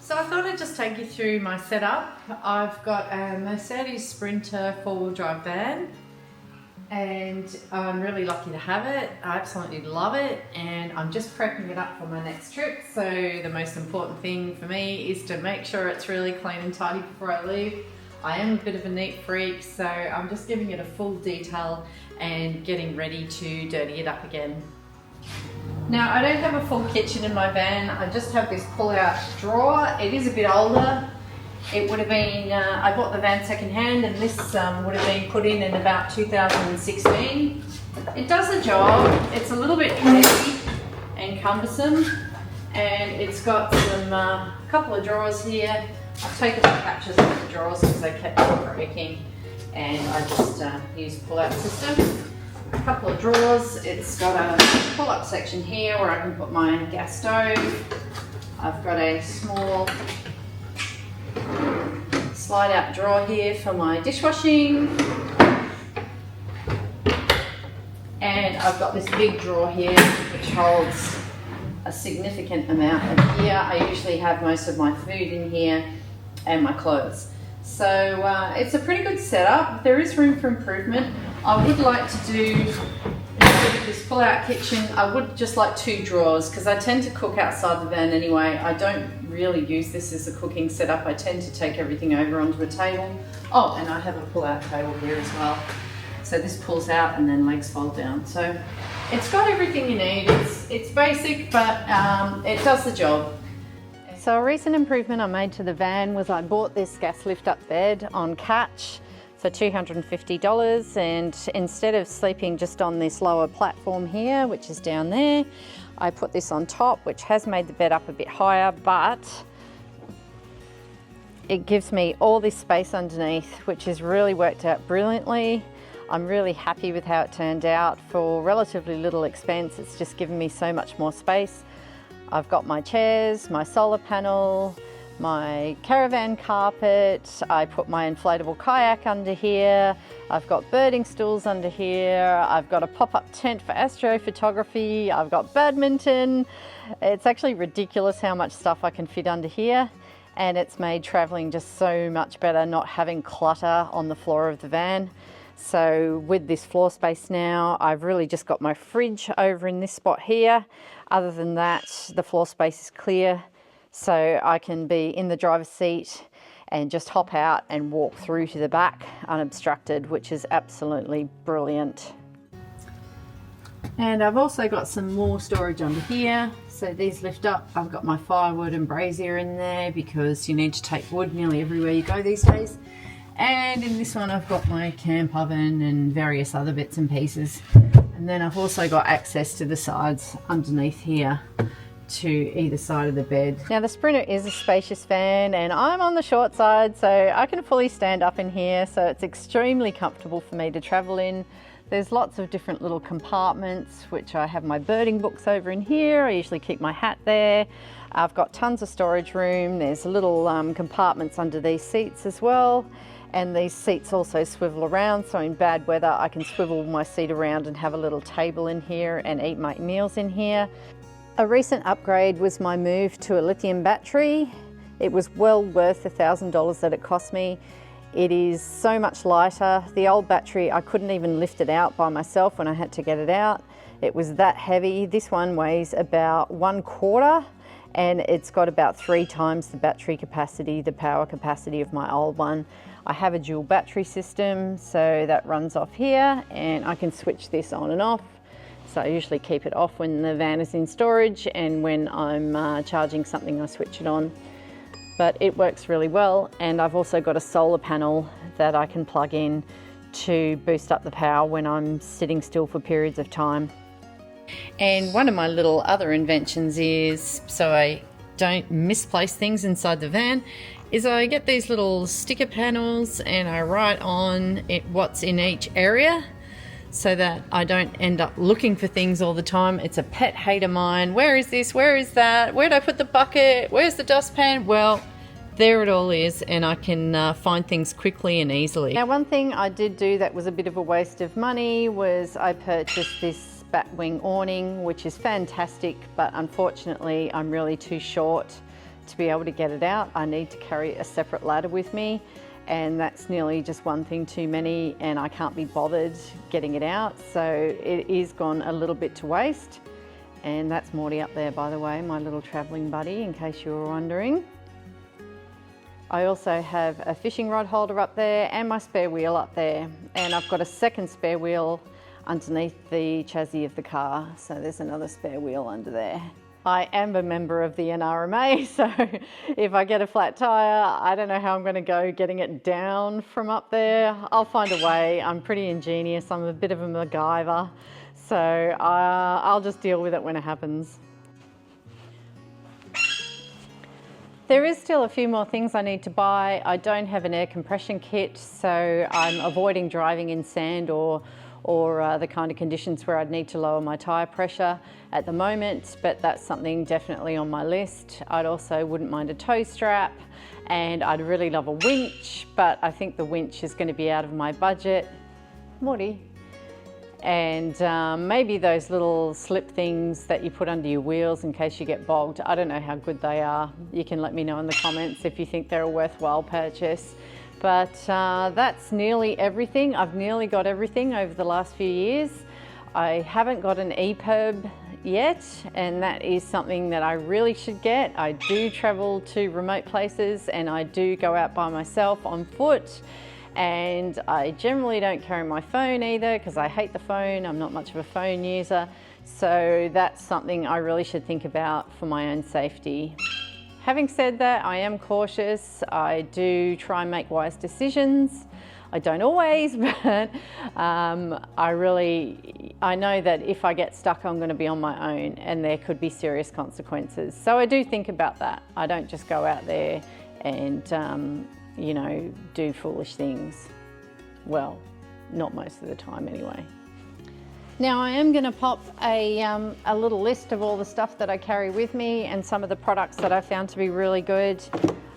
So I thought I'd just take you through my setup. I've got a Mercedes Sprinter four-wheel drive van and I'm really lucky to have it. I absolutely love it and I'm just prepping it up for my next trip. So the most important thing for me is to make sure it's really clean and tidy before I leave. I am a bit of a neat freak, so I'm just giving it a full detail and getting ready to dirty it up again. Now, I don't have a full kitchen in my van. I just have this pull-out drawer. It is a bit older. It would have been, I bought the van secondhand and this would have been put in about 2016. It does the job. It's a little bit heavy and cumbersome and it's got some couple of drawers here. I've taken the catches out of the drawers because they kept on breaking and I just use pull-out system. A couple of drawers. It's got a pull-up section here where I can put my gas stove. I've got a small slide-out drawer here for my dishwashing. And I've got this big drawer here which holds a significant amount of gear. I usually have most of my food in here and my clothes. So it's a pretty good setup. There is room for improvement. I would like to do, instead of this pull-out kitchen, I would just like 2 drawers because I tend to cook outside the van anyway. I don't really use this as a cooking setup. I tend to take everything over onto a table. Oh, and I have a pull-out table here as well. So this pulls out and then legs fold down. So it's got everything you need. It's basic, but it does the job. So a recent improvement I made to the van was I bought this gas lift up bed on Catch for $250, and instead of sleeping just on this lower platform here, which is down there, I put this on top, which has made the bed up a bit higher, but it gives me all this space underneath, which has really worked out brilliantly. I'm really happy with how it turned out. For relatively little expense, it's just given me so much more space. I've got my chairs, my solar panel, my caravan carpet, I put my inflatable kayak under here, I've got birding stools under here, I've got a pop-up tent for astrophotography, I've got badminton. It's actually ridiculous how much stuff I can fit under here, and it's made traveling just so much better not having clutter on the floor of the van. So with this floor space now, I've really just got my fridge over in this spot here. Other than that, the floor space is clear, so I can be in the driver's seat and just hop out and walk through to the back unobstructed, which is absolutely brilliant. And I've also got some more storage under here. So these lift up. I've got my firewood and brazier in there because you need to take wood nearly everywhere you go these days. And in this one I've got my camp oven and various other bits and pieces. And then I've also got access to the sides underneath here to either side of the bed. Now the Sprinter is a spacious van and I'm on the short side, so I can fully stand up in here, so it's extremely comfortable for me to travel in. There's lots of different little compartments, which I have my birding books over in here. I usually keep my hat there. I've got tons of storage room. There's little compartments under these seats as well. And these seats also swivel around, so in bad weather I can swivel my seat around and have a little table in here and eat my meals in here. A recent upgrade was my move to a lithium battery. It was well worth the $1,000 that it cost me. It is so much lighter. The old battery, I couldn't even lift it out by myself when I had to get it out. It was that heavy. This one weighs about 1/4 and it's got about 3 times the battery capacity, the power capacity of my old one. I have a dual battery system, so that runs off here and I can switch this on and off. So I usually keep it off when the van is in storage, and when I'm charging something I switch it on. But it works really well, and I've also got a solar panel that I can plug in to boost up the power when I'm sitting still for periods of time. And one of my little other inventions is, so I don't misplace things inside the van, is I get these little sticker panels and I write on it what's in each area so that I don't end up looking for things all the time. It's a pet hate of mine. Where is this? Where is that? Where did I put the bucket? Where's the dustpan? Well, there it all is, and I can find things quickly and easily. Now, one thing I did do that was a bit of a waste of money was I purchased this batwing awning, which is fantastic, but unfortunately I'm really too short to be able to get it out, I need to carry a separate ladder with me, and that's nearly just one thing too many, and I can't be bothered getting it out. So it is gone a little bit to waste. And that's Morty up there, by the way, my little traveling buddy, in case you were wondering. I also have a fishing rod holder up there and my spare wheel up there. And I've got a second spare wheel underneath the chassis of the car. So there's another spare wheel under there. I am a member of the NRMA, so if I get a flat tire, I don't know how I'm going to go getting it down from up there. I'll find a way. I'm pretty ingenious. I'm a bit of a MacGyver, so I'll just deal with it when it happens. There is still a few more things I need to buy. I don't have an air compression kit, so I'm avoiding driving in sand or the kind of conditions where I'd need to lower my tyre pressure at the moment, but that's something definitely on my list. I'd also wouldn't mind a tow strap, and I'd really love a winch, but I think the winch is going to be out of my budget. Morty. And maybe those little slip things that you put under your wheels in case you get bogged. I don't know how good they are. You can let me know in the comments if you think they're a worthwhile purchase. But that's nearly everything. I've nearly got everything over the last few years. I haven't got an EPIRB yet, and that is something that I really should get. I do travel to remote places and I do go out by myself on foot, and I generally don't carry my phone either because I hate the phone. I'm not much of a phone user. So that's something I really should think about for my own safety. Having said that, I am cautious. I do try and make wise decisions. I don't always, but I know that if I get stuck, I'm going to be on my own and there could be serious consequences. So I do think about that. I don't just go out there and, you know, do foolish things. Well, not most of the time anyway. Now I am going to pop a little list of all the stuff that I carry with me and some of the products that I found to be really good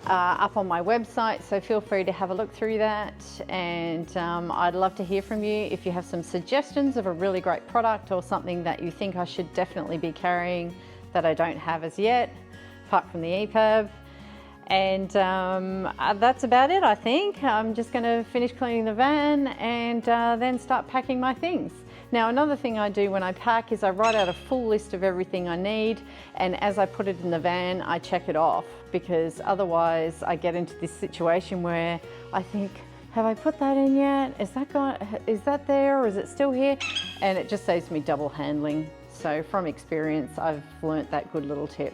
up on my website, so feel free to have a look through that, and I'd love to hear from you if you have some suggestions of a really great product or something that you think I should definitely be carrying that I don't have as yet, apart from the EPIRB. And that's about it, I think. I'm just going to finish cleaning the van and then start packing my things. Now, another thing I do when I pack is I write out a full list of everything I need, and as I put it in the van, I check it off, because otherwise I get into this situation where I think, have I put that in yet? Is that there, or is it still here? And it just saves me double handling. So from experience, I've learnt that good little tip.